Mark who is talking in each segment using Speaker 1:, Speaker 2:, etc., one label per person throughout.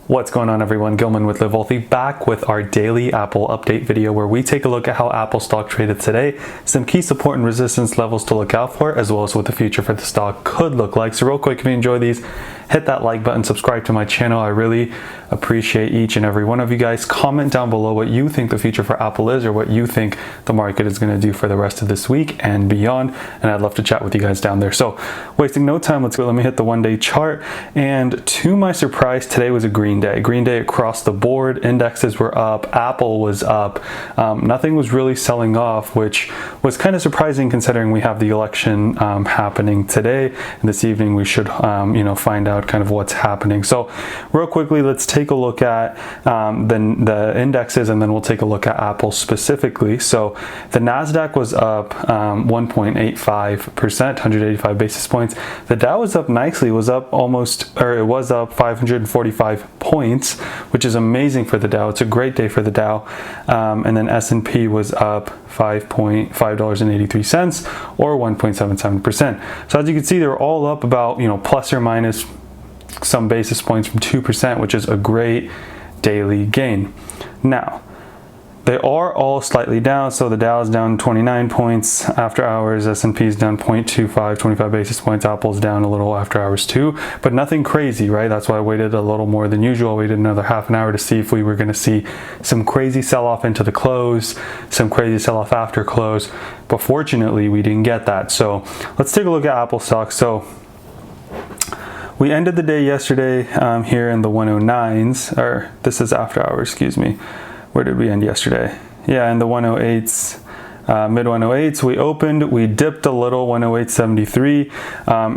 Speaker 1: What's going on, everyone? Gilman with LiveWealthy, back with our daily Apple update video where we take a look at how Apple stock traded today, some key support and resistance levels to look out for, as well as what the future for the stock could look like. So real quick, if you enjoy these, hit that like button, subscribe to my channel. I really appreciate each and every one of you guys. Comment down below what you think the future for Apple is, or what you think the market is going to do for the rest of this week and beyond, and I'd love to chat with you guys down there. So wasting no time, let's go. Let me hit the one-day chart, and to my surprise, today was a green day. Green day across the board. Indexes were up, Apple was up, nothing was really selling off, which was kind of surprising considering we have the election happening today, and this evening we should find out kind of what's happening. So real quickly, let's take a look at the indexes, and then we'll take a look at Apple specifically. So the NASDAQ was up 1.85%, 185 basis points. The Dow was up nicely, it was up 545 points, which is amazing for the Dow. It's a great day for the Dow. And then S&P was up $5.83 or 1.77%. So as you can see, they're all up about, plus or minus some basis points from 2%, which is a great daily gain. Now, they are all slightly down. So the Dow is down 29 points after hours, S&P is down 0.25, 25 basis points, Apple's down a little after hours too, but nothing crazy, right? That's why I waited a little more than usual. I waited another half an hour to see if we were going to see some crazy sell-off into the close, some crazy sell-off after close, but fortunately we didn't get that. So let's take a look at Apple stock. So we ended the day yesterday here in the 109s, or this is after hours, excuse me. Where did we end yesterday? Yeah, in the 108s, mid 108s. We opened, we dipped a little, 108.73,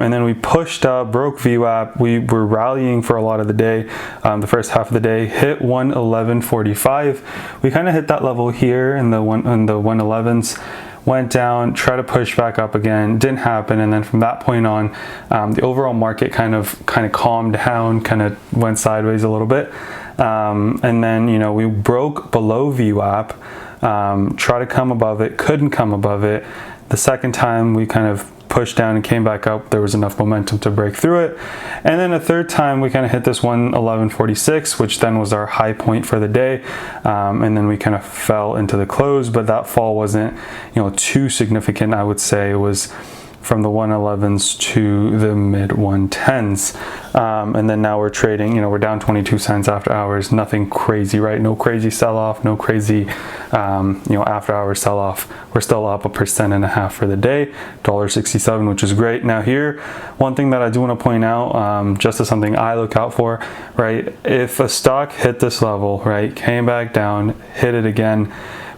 Speaker 1: and then we pushed up, broke VWAP. We were rallying for a lot of the day, the first half of the day, hit 111.45. We kind of hit that level here in the 111s. Went down, tried to push back up again, didn't happen, and then from that point on, the overall market kind of calmed down, kind of went sideways a little bit, and then we broke below VWAP, tried to come above it, couldn't come above it. The second time we kind of pushed down and came back up, there was enough momentum to break through it, and then a third time we kind of hit this 111.46, which then was our high point for the day, and then we kind of fell into the close, but that fall wasn't too significant. I would say it was from the 111s to the mid 110s, and then now we're trading, we're down 22 cents after hours. Nothing crazy, right? No crazy sell-off, no crazy after hours sell-off. We're still up 1.5% for the day, $1.67, which is great. Now here, one thing that I do want to point out, just as something I look out for, right? If a stock hit this level, right, came back down, hit it again,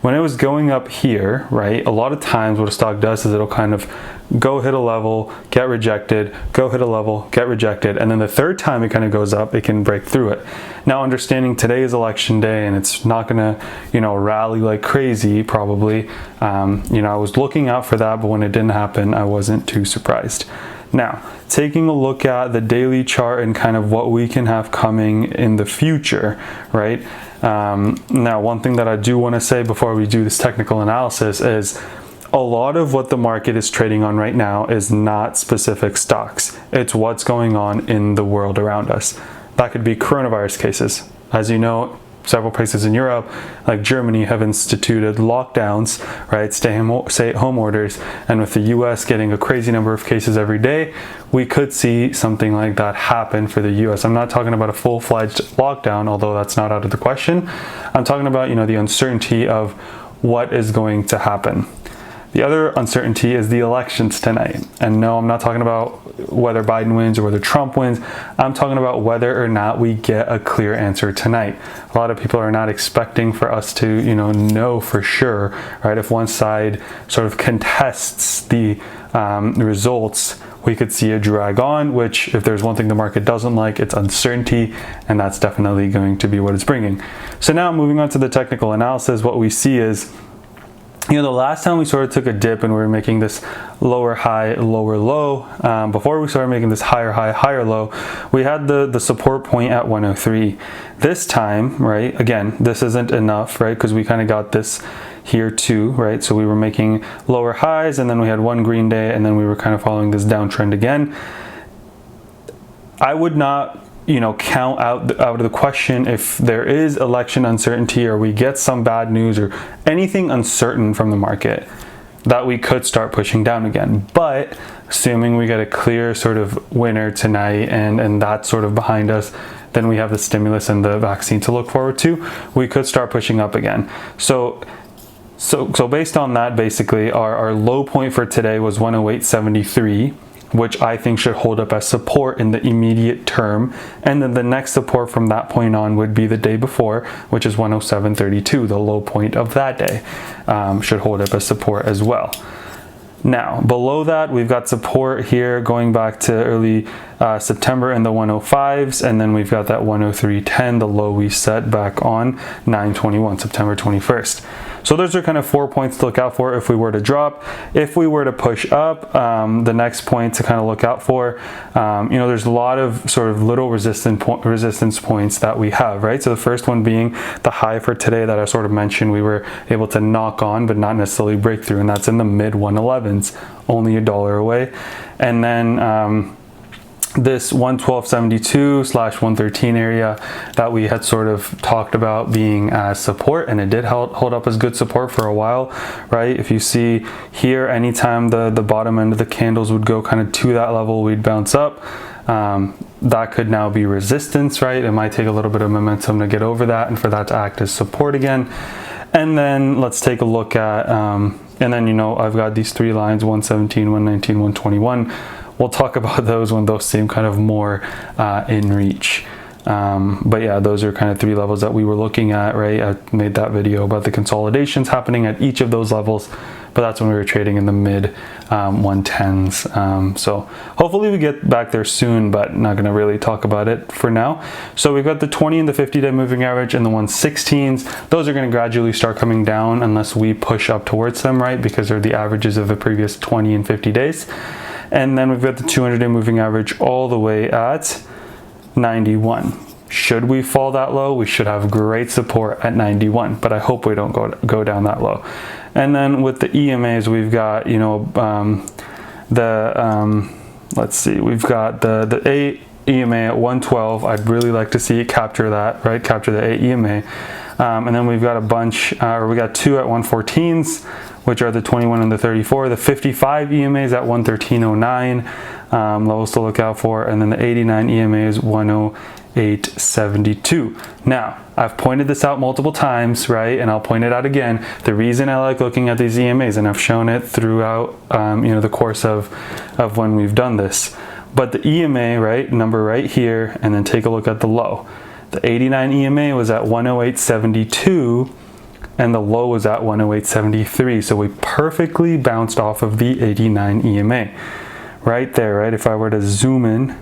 Speaker 1: when it was going up here, right, a lot of times what a stock does is it'll kind of go hit a level, get rejected, go hit a level, get rejected, and then the third time it kind of goes up, it can break through it. Now, understanding today is election day and it's not gonna, rally like crazy probably, I was looking out for that, but when it didn't happen, I wasn't too surprised. Now, taking a look at the daily chart and kind of what we can have coming in the future, right? Now, one thing that I do want to say before we do this technical analysis is a lot of what the market is trading on right now is not specific stocks. It's what's going on in the world around us. That could be coronavirus cases. As you know, several places in Europe, like Germany, have instituted lockdowns, right? Stay-at-home orders. And with the US getting a crazy number of cases every day, we could see something like that happen for the US. I'm not talking about a full-fledged lockdown, although that's not out of the question. I'm talking about, the uncertainty of what is going to happen. The other uncertainty is the elections tonight. And no, I'm not talking about whether Biden wins or whether Trump wins. I'm talking about whether or not we get a clear answer tonight. A lot of people are not expecting for us to, know for sure, right? If one side sort of contests the results, we could see a drag on, which if there's one thing the market doesn't like, it's uncertainty, and that's definitely going to be what it's bringing. So now moving on to the technical analysis, what we see is, the last time we sort of took a dip and we were making this lower high, lower low, before we started making this higher high, higher low, we had the support point at 103. This time, right, again, this isn't enough, right, because we kind of got this here too, right? So we were making lower highs, and then we had one green day, and then we were kind of following this downtrend again. I would not count out of the question if there is election uncertainty, or we get some bad news or anything uncertain from the market, that we could start pushing down again. But assuming we get a clear sort of winner tonight and that's sort of behind us, then we have the stimulus and the vaccine to look forward to, we could start pushing up again. So based on that, basically our low point for today was 108.73, which I think should hold up as support in the immediate term. And then the next support from that point on would be the day before, which is 107.32, the low point of that day, should hold up as support as well. Now, below that, we've got support here going back to early September in the 105s, and then we've got that 103.10, the low we set back on 9/21, September 21st. So those are kind of 4 points to look out for if we were to drop. If we were to push up, the next point to kind of look out for, there's a lot of sort of little resistance points that we have, right? So the first one being the high for today that I sort of mentioned we were able to knock on, but not necessarily break through, and that's in the mid 111s, only $1 away. And then this 112.72/113 area that we had sort of talked about being as support, and it did hold up as good support for a while, right? If you see here, anytime the bottom end of the candles would go kind of to that level, we'd bounce up. That could now be resistance, right? It might take a little bit of momentum to get over that and for that to act as support again. And then let's take a look at, and then, I've got these three lines, 117, 119, 121. We'll talk about those when those seem kind of more in reach. But yeah, those are kind of three levels that we were looking at, right? I made that video about the consolidations happening at each of those levels, but that's when we were trading in the mid 110s. So hopefully we get back there soon, but not going to really talk about it for now. So we've got the 20 and the 50-day moving average and the 116s. Those are going to gradually start coming down unless we push up towards them, right? Because they're the averages of the previous 20 and 50 days. And then we've got the 200-day moving average all the way at 91. Should we fall that low, we should have great support at 91, but I hope we don't go down that low. And then with the EMAs, we've got, let's see, we've got the A EMA at 112. I'd really like to see it capture that, right? Capture the A EMA. And then we've got a bunch, we got two at 114s, which are the 21 and the 34. The 55 EMAs at 113.09, levels to look out for. And then the 89 EMA is 108.72. Now, I've pointed this out multiple times, right? And I'll point it out again. The reason I like looking at these EMAs, and I've shown it throughout, the course of when we've done this. But the EMA, right, number right here, and then take a look at the low. The 89 EMA was at 108.72, and the low was at 108.73. So we perfectly bounced off of the 89 EMA. Right there, right? If I were to zoom in,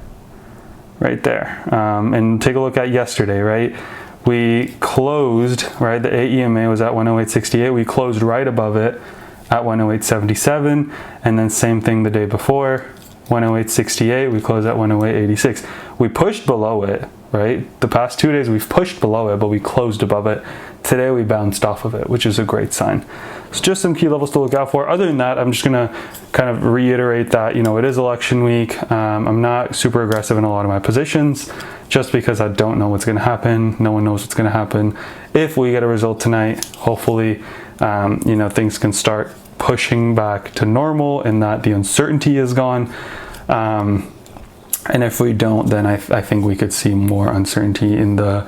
Speaker 1: right there, and take a look at yesterday, right? We closed, right? The AEMA was at 108.68. We closed right above it at 108.77, and then same thing the day before, 108.68. We closed at 108.86. We pushed below it, right? The past 2 days we've pushed below it, but we closed above it. Today we bounced off of it, which is a great sign. So just some key levels to look out for. Other than that, I'm just gonna kind of reiterate that, it is election week. I'm not super aggressive in a lot of my positions just because I don't know what's gonna happen. No one knows what's gonna happen. If we get a result tonight, hopefully, things can start pushing back to normal and that the uncertainty is gone. And if we don't, then I think we could see more uncertainty in the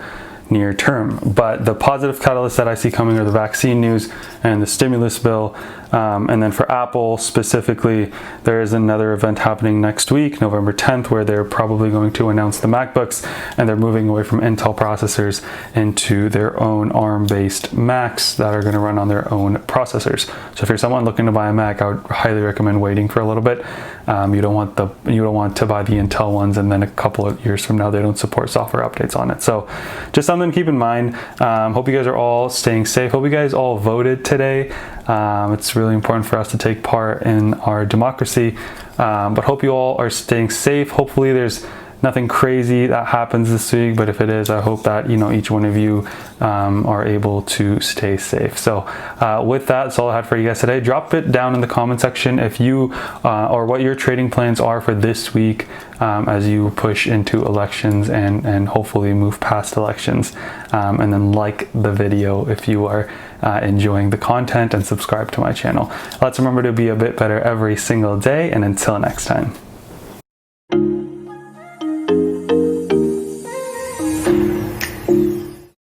Speaker 1: near term. But the positive catalysts that I see coming are the vaccine news and the stimulus bill. And then for Apple specifically, there is another event happening next week, November 10th, where they're probably going to announce the MacBooks, and they're moving away from Intel processors into their own ARM-based Macs that are going to run on their own processors. So if you're someone looking to buy a Mac, I would highly recommend waiting for a little bit. You don't want to buy the Intel ones and then a couple of years from now they don't support software updates on it. So just something to keep in mind. Hope you guys are all staying safe. Hope you guys all voted today. It's really important for us to take part in our democracy, but hope you all are staying safe. Hopefully there's nothing crazy that happens this week, but if it is, I hope that, you know, each one of you are able to stay safe. So with that, that's all I had for you guys today. Drop it down in the comment section if you or what your trading plans are for this week as you push into elections and hopefully move past elections. And then like the video if you are enjoying the content, and subscribe to my channel. Let's remember to be a bit better every single day, and until next time.